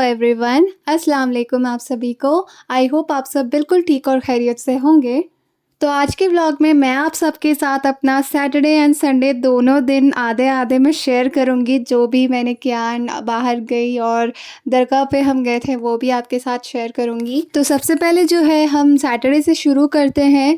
Everyone, अस्सलाम वालेकुम आप सभी को। आई होप आप सब बिल्कुल ठीक और खैरियत से होंगे। तो आज के व्लॉग में मैं आप सबके साथ अपना सैटरडे एंड संडे दोनों दिन आधे आधे में शेयर करूंगी। जो भी मैंने किया, बाहर गई और दरगाह पे हम गए थे वो भी आपके साथ शेयर करूंगी। तो सबसे पहले जो है हम सैटरडे से शुरू करते हैं।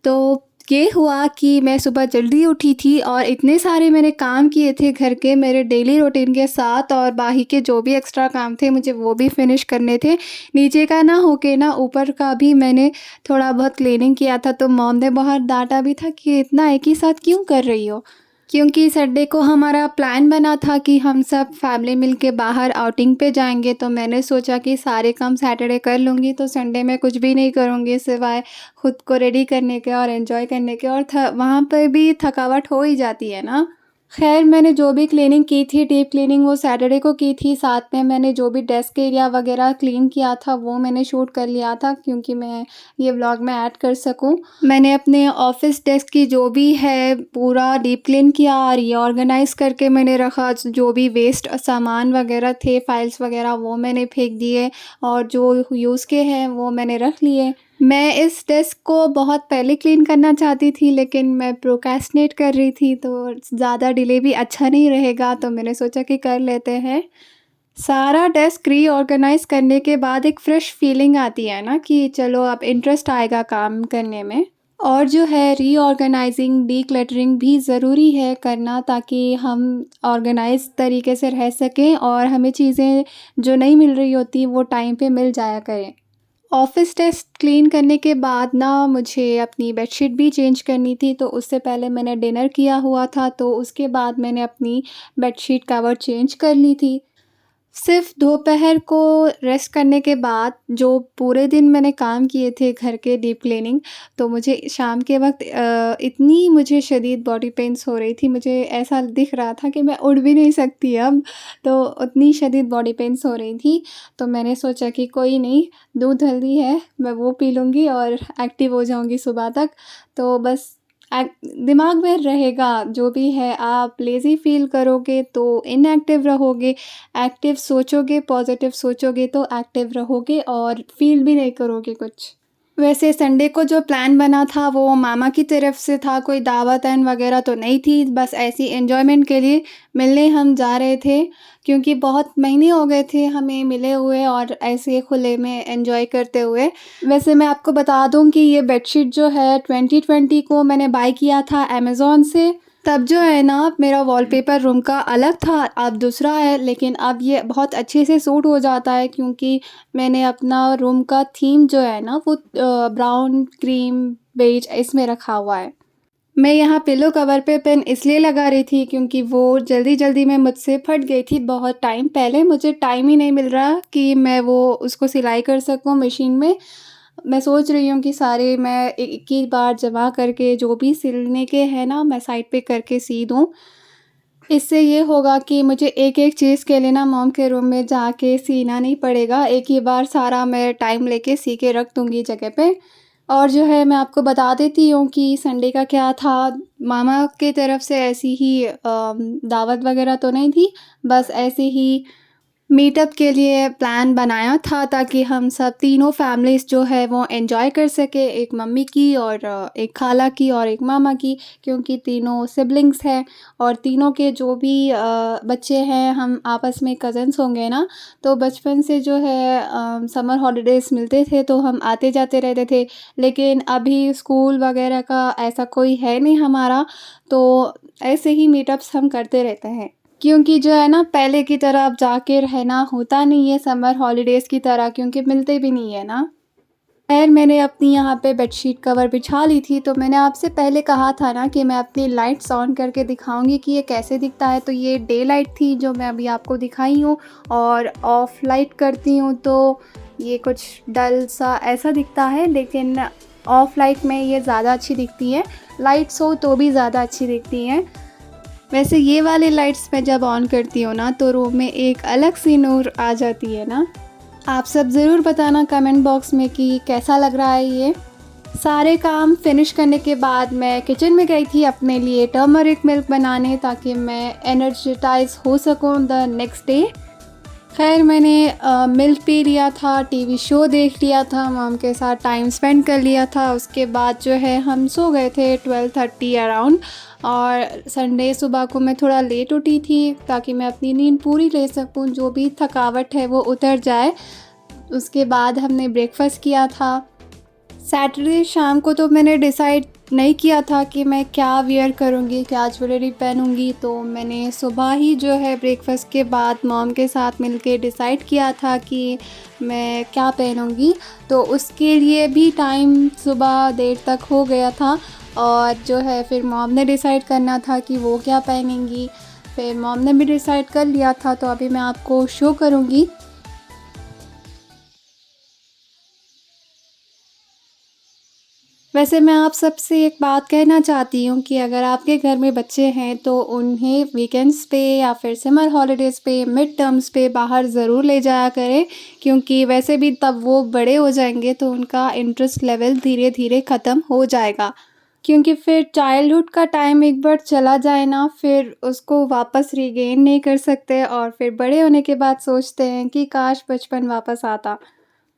तो ये हुआ कि मैं सुबह जल्दी उठी थी और इतने सारे मैंने काम किए थे घर के, मेरे डेली रूटीन के साथ, और बाकी के जो भी एक्स्ट्रा काम थे मुझे वो भी फिनिश करने थे। नीचे का ना होके ना ऊपर का भी मैंने थोड़ा बहुत क्लीनिंग किया था। तो मॉम ने बहुत डांटा भी था कि इतना एक ही साथ क्यों कर रही हो, क्योंकि संडे को हमारा प्लान बना था कि हम सब फैमिली मिलके बाहर आउटिंग पे जाएंगे। तो मैंने सोचा कि सारे काम सैटरडे कर लूँगी तो संडे में कुछ भी नहीं करूँगी सिवाय खुद को रेडी करने के और एंजॉय करने के, और वहाँ पर भी थकावट हो ही जाती है ना। खैर, मैंने जो भी क्लीनिंग की थी, डीप क्लीनिंग, वो सैटरडे को की थी। साथ में मैंने जो भी डेस्क एरिया वगैरह क्लीन किया था वो मैंने शूट कर लिया था क्योंकि मैं ये व्लॉग में ऐड कर सकूं। मैंने अपने ऑफिस डेस्क की जो भी है पूरा डीप क्लीन किया, रीऑर्गेनाइज़ करके मैंने रखा। जो भी वेस्ट सामान वगैरह थे, फाइल्स वगैरह, वो मैंने फेंक दिए और जो यूज़ के हैं वो मैंने रख लिए। मैं इस डेस्क को बहुत पहले क्लीन करना चाहती थी लेकिन मैं प्रोक्रेस्टिनेट कर रही थी, तो ज़्यादा डिले भी अच्छा नहीं रहेगा, तो मैंने सोचा कि कर लेते हैं। सारा डेस्क रीऑर्गेनाइज़ करने के बाद एक फ़्रेश फीलिंग आती है ना कि चलो अब इंटरेस्ट आएगा काम करने में। और जो है रीऑर्गेनाइजिंग, डीक्लटरिंग भी ज़रूरी है करना ताकि हम ऑर्गेनाइज़ तरीके से रह सकें और हमें चीज़ें जो नहीं मिल रही होती वो टाइम पे मिल जाया करें। ऑफ़िस डेस्क क्लीन करने के बाद ना मुझे अपनी बेडशीट भी चेंज करनी थी, तो उससे पहले मैंने डिनर किया हुआ था, तो उसके बाद मैंने अपनी बेडशीट कवर चेंज कर ली थी। सिर्फ़ दोपहर को रेस्ट करने के बाद जो पूरे दिन मैंने काम किए थे घर के डीप क्लीनिंग, तो मुझे शाम के वक़्त इतनी मुझे शदीद बॉडी पेन्स हो रही थी, मुझे ऐसा दिख रहा था कि मैं उठ भी नहीं सकती अब, तो उतनी शदीद बॉडी पेन्स हो रही थी। तो मैंने सोचा कि कोई नहीं, दूध हल्दी है, मैं वो पी लूँगी और एक्टिव हो जाऊँगी सुबह तक। तो बस दिमाग में रहेगा जो भी है, आप लेज़ी फ़ील करोगे तो इनएक्टिव रहोगे, एक्टिव सोचोगे, पॉजिटिव सोचोगे तो एक्टिव रहोगे और फ़ील भी नहीं करोगे कुछ। वैसे संडे को जो प्लान बना था वो मामा की तरफ से था, कोई दावत-ऐन वगैरह तो नहीं थी, बस ऐसी एन्जॉयमेंट के लिए मिलने हम जा रहे थे क्योंकि बहुत महीने हो गए थे हमें मिले हुए और ऐसे खुले में एन्जॉय करते हुए। वैसे मैं आपको बता दूँ कि ये बेडशीट जो है 2020 को मैंने बाय किया था अमेज़न से। तब जो है ना मेरा वॉलपेपर रूम का अलग था, अब दूसरा है, लेकिन अब ये बहुत अच्छे से सूट हो जाता है क्योंकि मैंने अपना रूम का थीम जो है ना वो ब्राउन, क्रीम, बेज इसमें रखा हुआ है। मैं यहाँ पिलो कवर पे पेन इसलिए लगा रही थी क्योंकि वो जल्दी-जल्दी में मुझसे फट गई थी बहुत टाइम पहले। मुझे टाइम ही नहीं मिल रहा कि मैं वो उसको सिलाई कर सकूँ मशीन में। मैं सोच रही हूँ कि सारे मैं एक ही बार जमा करके जो भी सिलने के हैं ना मैं साइड पे करके सी दूँ। इससे ये होगा कि मुझे एक-एक चीज़ के लिए ना मॉम के रूम में जाके सीना नहीं पड़ेगा। एक ही बार सारा मैं टाइम लेके सी के रख दूँगी जगह पे। और जो है मैं आपको बता देती हूँ कि संडे का क्या था। मामा की तरफ से ऐसी ही दावत वगैरह तो नहीं थी, बस ऐसे ही मीटअप के लिए प्लान बनाया था ताकि हम सब तीनों फैमिलीज़ जो है वो एंजॉय कर सकें, एक मम्मी की और एक खाला की और एक मामा की, क्योंकि तीनों सिबलिंग्स हैं और तीनों के जो भी बच्चे हैं, हम आपस में कज़न्स होंगे ना, तो बचपन से जो है समर हॉलीडेज़ मिलते थे तो हम आते जाते रहते थे। लेकिन अभी स्कूल वगैरह का ऐसा कोई है नहीं हमारा, तो ऐसे ही मीटअप्स हम करते रहते हैं। क्योंकि जो है ना पहले की तरह अब जाके रहना होता नहीं है समर हॉलीडेज़ की तरह, क्योंकि मिलते भी नहीं है ना। खैर, मैंने अपनी यहाँ पे बेडशीट कवर बिछा ली थी, तो मैंने आपसे पहले कहा था ना कि मैं अपनी लाइट्स ऑन करके दिखाऊंगी कि ये कैसे दिखता है। तो ये डे लाइट थी जो मैं अभी आपको दिखाई हूँ, और ऑफ लाइट करती हूँ तो ये कुछ डल सा ऐसा दिखता है, लेकिन ऑफ लाइट में ये ज़्यादा अच्छी दिखती है, लाइट्स हो तो भी ज़्यादा अच्छी दिखती हैं। वैसे ये वाली लाइट्स मैं जब ऑन करती हूँ ना तो रूम में एक अलग सी नूर आ जाती है ना। आप सब ज़रूर बताना कमेंट बॉक्स में कि कैसा लग रहा है ये। सारे काम फिनिश करने के बाद मैं किचन में गई थी अपने लिए टर्मरिक मिल्क बनाने ताकि मैं एनर्जेटाइज हो सकूँ द नेक्स्ट डे। ख़ैर मैंने मिल्क पी लिया था, टीवी शो देख लिया था, मॉम के साथ टाइम स्पेंड कर लिया था। उसके बाद जो है हम सो गए थे 12:30 अराउंड। और संडे सुबह को मैं थोड़ा लेट उठी थी ताकि मैं अपनी नींद पूरी ले सकूँ, जो भी थकावट है वो उतर जाए। उसके बाद हमने ब्रेकफ़ास्ट किया था। सैटरडे शाम को तो मैंने डिसाइड नहीं किया था कि मैं क्या वियर करूँगी, क्या ज्वेलरी पहनूँगी, तो मैंने सुबह ही जो है ब्रेकफ़ास्ट के बाद मॉम के साथ मिलके डिसाइड किया था कि मैं क्या पहनूँगी। तो उसके लिए भी टाइम सुबह देर तक हो गया था और जो है फिर मॉम ने डिसाइड करना था कि वो क्या पहनेंगी। फिर मॉम ने भी डिसाइड कर लिया था, तो अभी मैं आपको शो करूँगी। वैसे मैं आप सबसे एक बात कहना चाहती हूँ कि अगर आपके घर में बच्चे हैं तो उन्हें वीकेंड्स पे या फिर समर हॉलिडेज़ पे, मिड टर्म्स पे बाहर ज़रूर ले जाया करें, क्योंकि वैसे भी तब वो बड़े हो जाएँगे तो उनका इंटरेस्ट लेवल धीरे-धीरे ख़त्म हो जाएगा। क्योंकि फिर चाइल्डहुड का टाइम एक बार चला जाए ना, फिर उसको वापस रीगेन नहीं कर सकते और फिर बड़े होने के बाद सोचते हैं कि काश बचपन वापस आता।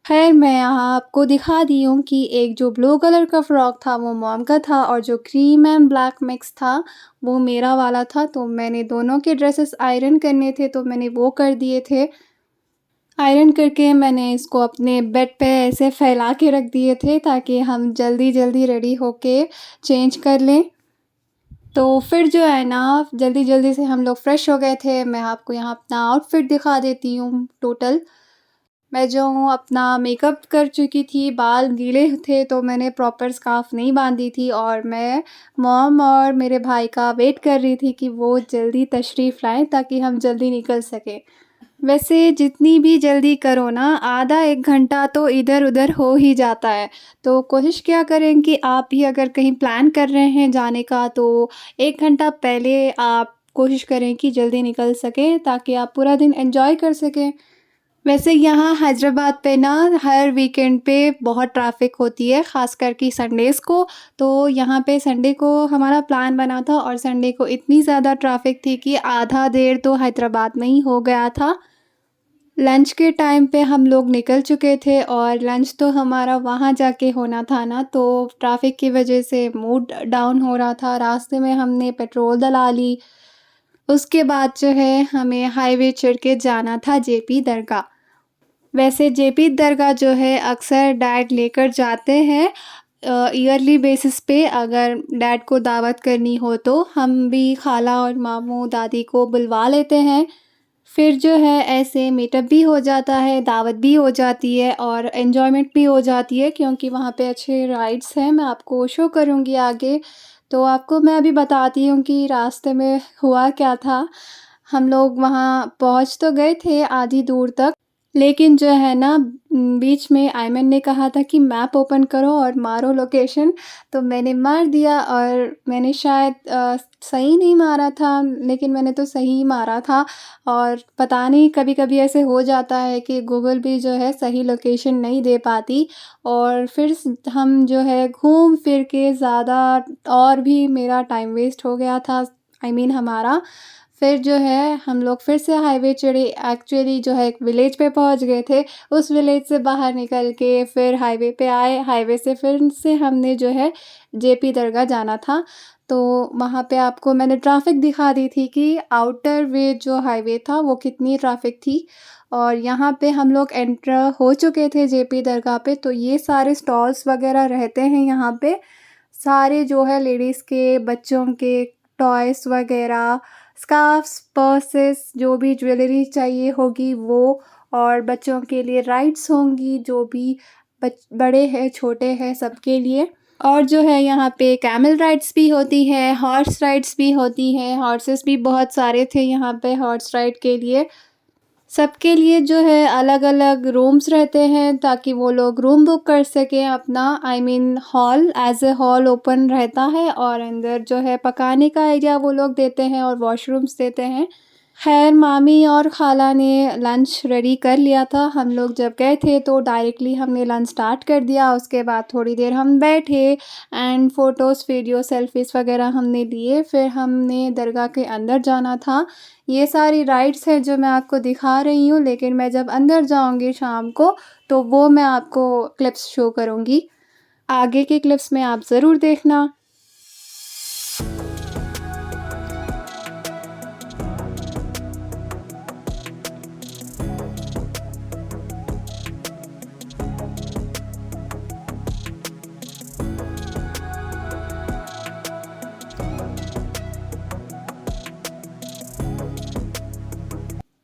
ख़ैर मैं यहाँ आपको दिखा दी हूँ कि एक जो ब्लू कलर का फ्रॉक था वो मॉम का था और जो क्रीम एंड ब्लैक मिक्स था वो मेरा वाला था। तो मैंने दोनों के ड्रेसेस आयरन करने थे तो मैंने वो कर दिए थे। आयरन करके मैंने इसको अपने बेड पे ऐसे फैला के रख दिए थे ताकि हम जल्दी-जल्दी रेडी होके चेंज कर लें। तो फिर जो है ना जल्दी-जल्दी से हम लोग फ्रेश हो गए थे। मैं आपको यहाँ अपना आउटफिट दिखा देती हूँ टोटल। मैं जो हूँ अपना मेकअप कर चुकी थी, बाल गीले थे तो मैंने प्रॉपर स्कार्फ़ नहीं बाँधी थी और मैं मॉम और मेरे भाई का वेट कर रही थी कि वो जल्दी तशरीफ़ लाएँ ताकि हम जल्दी निकल सकें। वैसे जितनी भी जल्दी करो ना, आधा 1 घंटा तो इधर-उधर हो ही जाता है। तो कोशिश किया करें कि आप भी अगर कहीं प्लान कर रहे हैं जाने का तो 1 घंटा पहले आप कोशिश करें कि जल्दी निकल सकें ताकि आप पूरा दिन एन्जॉय कर सकें। वैसे यहाँ हैदराबाद पे ना हर वीकेंड पे बहुत ट्रैफ़िक होती है, ख़ासकर कि संडेज़ को। तो यहाँ पे संडे को हमारा प्लान बना था और संडे को इतनी ज़्यादा ट्रैफ़िक थी कि आधा देर तो हैदराबाद में ही हो गया था। लंच के टाइम पे हम लोग निकल चुके थे और लंच तो हमारा वहाँ जाके होना था ना, तो ट्रैफ़िक की वज़ह से मूड डाउन हो रहा था। रास्ते में हमने पेट्रोल डला ली। उसके बाद जो है हमें हाईवे चढ़ के जाना था जेपी दरगाह। वैसे जेपी दरगाह जो है अक्सर डैड लेकर जाते हैं ईयरली बेसिस पे। अगर डैड को दावत करनी हो तो हम भी खाला और मामू दादी को बुलवा लेते हैं। फिर जो है ऐसे मीटअप भी हो जाता है, दावत भी हो जाती है और एन्जॉयमेंट भी हो जाती है क्योंकि वहाँ पे अच्छे राइड्स हैं। मैं आपको शो करूँगी आगे। तो आपको मैं अभी बताती हूँ कि रास्ते में हुआ क्या था। हम लोग वहाँ पहुँच तो गए थे आधी दूर तक, लेकिन जो है ना बीच में आयमन ने कहा था कि मैप ओपन करो और मारो लोकेशन। तो मैंने मार दिया और मैंने शायद सही नहीं मारा था, लेकिन मैंने तो सही ही मारा था। और पता नहीं कभी-कभी ऐसे हो जाता है कि गूगल भी जो है सही लोकेशन नहीं दे पाती और फिर हम जो है घूम फिर के ज़्यादा और भी मेरा टाइम वेस्ट हो गया था, आई मीन हमारा। फिर जो है हम लोग फिर से हाईवे चढ़े, एक्चुअली जो है एक विलेज पे पहुंच गए थे। उस विलेज से बाहर निकल के फिर हाईवे पे आए, हाईवे से फिर से हमने जो है जेपी दरगाह जाना था। तो वहाँ पे आपको मैंने ट्रैफ़िक दिखा दी थी कि आउटर वे जो हाईवे था वो कितनी ट्रैफ़िक थी। और यहाँ पे हम लोग एंटर हो चुके थे जेपी दरगाह पे, तो ये सारे स्टॉल्स वग़ैरह रहते हैं यहाँ पे। सारे जो है लेडीज़ के, बच्चों के टॉयज़ वग़ैरह, स्कार्फ़्स, पर्सेस, जो भी ज्वेलरी चाहिए होगी वो, और बच्चों के लिए राइड्स होंगी जो भी बड़े हैं, छोटे हैं, सबके लिए। और जो है यहाँ पे कैमल राइड्स भी होती हैं, हॉर्स राइड्स भी होती हैं, हॉर्सेस भी बहुत सारे थे यहाँ पे हॉर्स राइड के लिए। सबके लिए जो है अलग-अलग रूम्स रहते हैं ताकि वो लोग रूम बुक कर सकें अपना, I mean hall, as a hall open रहता है और अंदर जो है पकाने का एरिया वो लोग देते हैं और वॉशरूम्स देते हैं। ख़ैर मामी और ख़ाला ने लंच रेडी कर लिया था। हम लोग जब गए थे तो डायरेक्टली हमने लंच स्टार्ट कर दिया। उसके बाद थोड़ी देर हम बैठे एंड फ़ोटोज़, वीडियो, सेल्फ़ीज़ वग़ैरह हमने लिए। फिर हमने दरगाह के अंदर जाना था। ये सारी राइड्स हैं जो मैं आपको दिखा रही हूँ, लेकिन मैं जब अंदर जाऊँगी शाम को तो वो मैं आपको क्लिप्स शो करूँगी। आगे के क्लिप्स में आप ज़रूर देखना।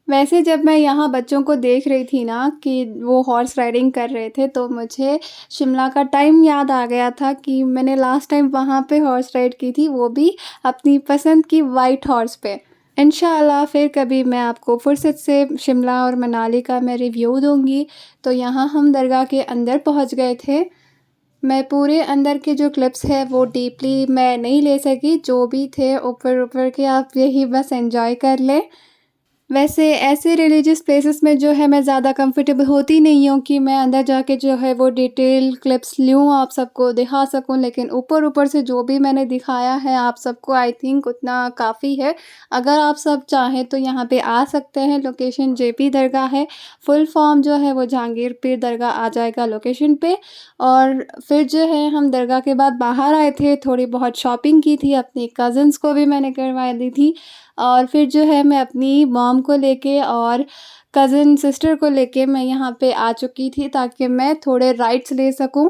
वैसे जब मैं यहाँ बच्चों को देख रही थी ना कि वो हॉर्स राइडिंग कर रहे थे, तो मुझे शिमला का टाइम याद आ गया था कि मैंने लास्ट टाइम वहाँ पे हॉर्स राइड की थी, वो भी अपनी पसंद की व्हाइट हॉर्स पे। इंशाल्लाह फिर कभी मैं आपको फ़ुर्सत से शिमला और मनाली का मैं रिव्यू दूँगी। तो यहाँ हम दरगाह के अंदर पहुँच गए थे। मैं पूरे अंदर के जो क्लिप्स हैं वो डीपली मैं नहीं ले सकी, जो भी थे ऊपर-ऊपर के आप यही बस एन्जॉय कर लें। वैसे ऐसे रिलीजियस प्लेसेस में जो है मैं ज़्यादा कंफर्टेबल होती नहीं हूँ कि मैं अंदर जाके जो है वो डिटेल क्लिप्स लूँ, आप सबको दिखा सकूँ, लेकिन ऊपर-ऊपर से जो भी मैंने दिखाया है आप सबको आई थिंक उतना काफ़ी है। अगर आप सब चाहें तो यहाँ पे आ सकते हैं, लोकेशन जेपी दरगाह है, फुल फॉर्म जो है वो जहांगीर पीर दरगाह आ जाएगा लोकेशन पे। और फिर जो है हम दरगाह के बाद बाहर आए थे, थोड़ी बहुत शॉपिंग की थी, अपनी कज़िन्स को भी मैंने करवा दी थी। और फिर जो है मैं अपनी मॉम को लेके और कज़िन सिस्टर को लेके मैं यहाँ पे आ चुकी थी ताकि मैं थोड़े राइड्स ले सकूँ।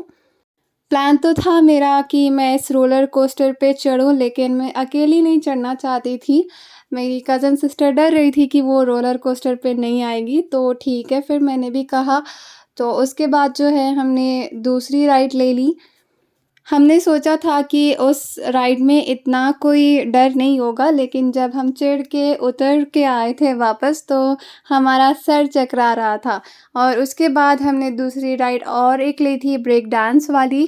प्लान तो था मेरा कि मैं इस रोलर कोस्टर पे चढ़ूँ, लेकिन मैं अकेली नहीं चढ़ना चाहती थी। मेरी कज़िन सिस्टर डर रही थी कि वो रोलर कोस्टर पे नहीं आएगी, तो ठीक है फिर मैंने भी कहा। तो उसके बाद जो है हमने दूसरी राइड ले ली। हमने सोचा था कि उस राइड में इतना कोई डर नहीं होगा, लेकिन जब हम चढ़ के उतर के आए थे वापस तो हमारा सर चकरा रहा था। और उसके बाद हमने दूसरी राइड और एक ली थी ब्रेक डांस वाली।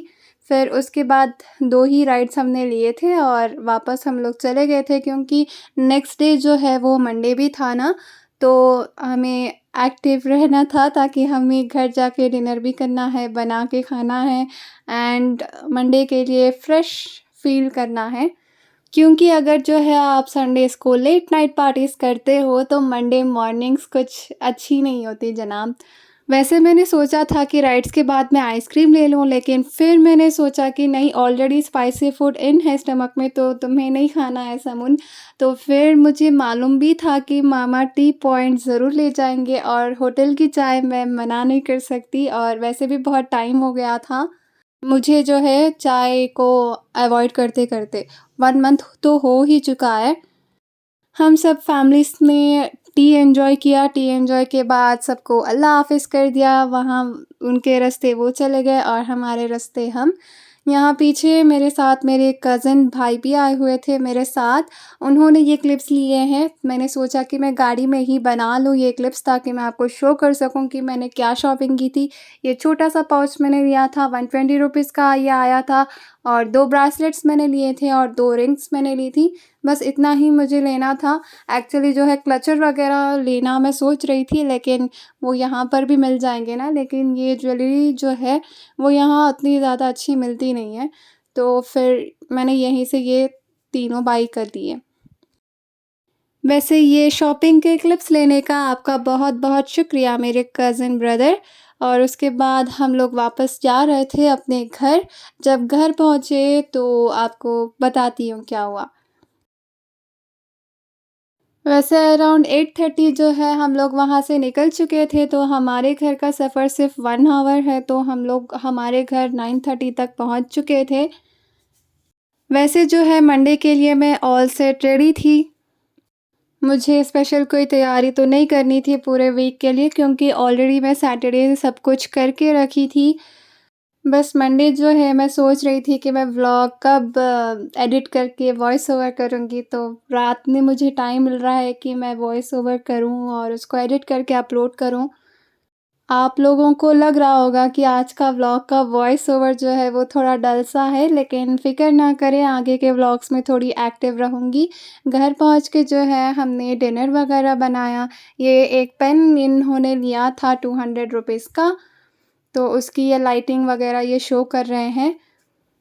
फिर उसके बाद 2 ही राइड्स हमने लिए थे और वापस हम लोग चले गए थे, क्योंकि नेक्स्ट डे जो है वो मंडे भी था ना, तो हमें एक्टिव रहना था ताकि हमें घर जाके डिनर भी करना है, बना के खाना है एंड मंडे के लिए फ्रेश फ़ील करना है। क्योंकि अगर जो है आप संडेज़ को लेट नाइट पार्टीज़ करते हो तो मंडे मॉर्निंग्स कुछ अच्छी नहीं होती जनाब। वैसे मैंने सोचा था कि राइड्स के बाद मैं आइसक्रीम ले लूँ, लेकिन फिर मैंने सोचा कि नहीं, ऑलरेडी स्पाइसी फूड इन है स्टमक में तो तुम्हें नहीं खाना है समून। तो फिर मुझे मालूम भी था कि मामा टी पॉइंट ज़रूर ले जाएँगे और होटल की चाय मैं मना नहीं कर सकती, और वैसे भी बहुत टाइम हो गया था मुझे जो है चाय को अवॉइड करते-करते। 1 मंथ तो हो ही चुका है। हम सब फैमिलीज़ ने टी एन्जॉय किया, टी एन्जॉय के बाद सबको अल्लाह हाफ़िज़ कर दिया, वहाँ उनके रास्ते वो चले गए और हमारे रास्ते हम। यहाँ पीछे मेरे साथ मेरे कज़िन भाई भी आए हुए थे मेरे साथ, उन्होंने ये क्लिप्स लिए हैं। मैंने सोचा कि मैं गाड़ी में ही बना लूँ ये क्लिप्स ताकि मैं आपको शो कर सकूँ कि मैंने क्या शॉपिंग की थी। ये छोटा-सा पाउच मैंने लिया था, 120 रुपीज़ का ये आया था, और 2 ब्रेसलेट्स मैंने लिए थे और 2 रिंग्स मैंने ली थी। बस इतना ही मुझे लेना था। एक्चुअली जो है क्लचर वग़ैरह लेना मैं सोच रही थी, लेकिन वो यहाँ पर भी मिल जाएँगे ना, लेकिन ये ज्वेलरी जो है वो यहाँ उतनी ज़्यादा अच्छी मिलती नहीं है। तो फिर मैंने यहीं से ये तीनों बाई कर लिए। वैसे ये शॉपिंग के क्लिप्स लेने का आपका बहुत-बहुत शुक्रिया मेरे कज़िन ब्रदर। और उसके बाद हम लोग वापस जा रहे थे अपने घर। जब घर पहुँचे तो आपको बताती हूँ क्या हुआ। वैसे अराउंड 8:30 जो है हम लोग वहाँ से निकल चुके थे, तो हमारे घर का सफ़र सिर्फ़ 1 आवर है, तो हम लोग हमारे घर 9:30 तक पहुँच चुके थे। वैसे जो है मंडे के लिए मैं ऑल सेट रेडी थी। मुझे स्पेशल कोई तैयारी तो नहीं करनी थी पूरे वीक के लिए, क्योंकि ऑलरेडी मैं सैटरडे सब कुछ करके रखी थी। बस मंडे जो है मैं सोच रही थी कि मैं व्लॉग कब एडिट करके वॉइस ओवर करूँगी, तो रात में मुझे टाइम मिल रहा है कि मैं वॉइस ओवर करूँ और उसको एडिट करके अपलोड करूँ। आप लोगों को लग रहा होगा कि आज का व्लॉग का वॉइस ओवर जो है वो थोड़ा डल सा है, लेकिन फ़िक्र ना करें, आगे के व्लॉग्स में थोड़ी एक्टिव रहूँगी। घर पहुँच के जो है हमने डिनर वगैरह बनाया। ये एक पेन इन्होंने लिया था 200 रुपीज़ का, तो उसकी ये लाइटिंग वगैरह ये शो कर रहे हैं।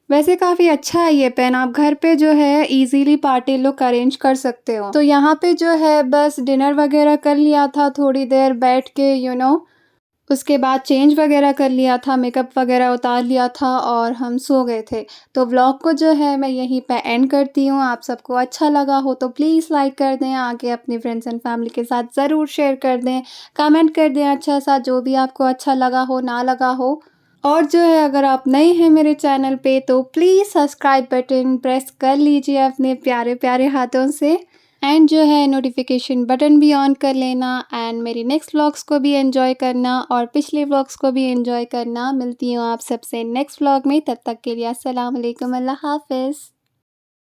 वैसे काफ़ी अच्छा है ये पेन, आप घर पे जो है इजीली पार्टी लुक अरेंज कर सकते हो। तो यहाँ पे जो है बस डिनर वगैरह कर लिया था, थोड़ी देर बैठ के उसके बाद चेंज वगैरह कर लिया था, मेकअप वगैरह उतार लिया था और हम सो गए थे। तो व्लॉग को जो है मैं यहीं पे एंड करती हूँ। आप सबको अच्छा लगा हो तो प्लीज़ लाइक कर दें, आगे अपने फ्रेंड्स एंड फैमिली के साथ ज़रूर शेयर कर दें, कमेंट कर दें अच्छा सा जो भी आपको अच्छा लगा हो, ना लगा हो। और जो है अगर आप नए हैं मेरे चैनल पे तो प्लीज़ सब्सक्राइब बटन प्रेस कर लीजिए अपने प्यारे-प्यारे हाथों से, एंड जो है नोटिफिकेशन बटन भी ऑन कर लेना, एंड मेरी नेक्स्ट व्लॉग्स को भी एंजॉय करना और पिछले व्लॉग्स को भी एंजॉय करना। मिलती हूँ आप सबसे नेक्स्ट व्लॉग में, तब तक के लिए अस्सलाम वालेकुम, अल्लाह हाफ़िज़।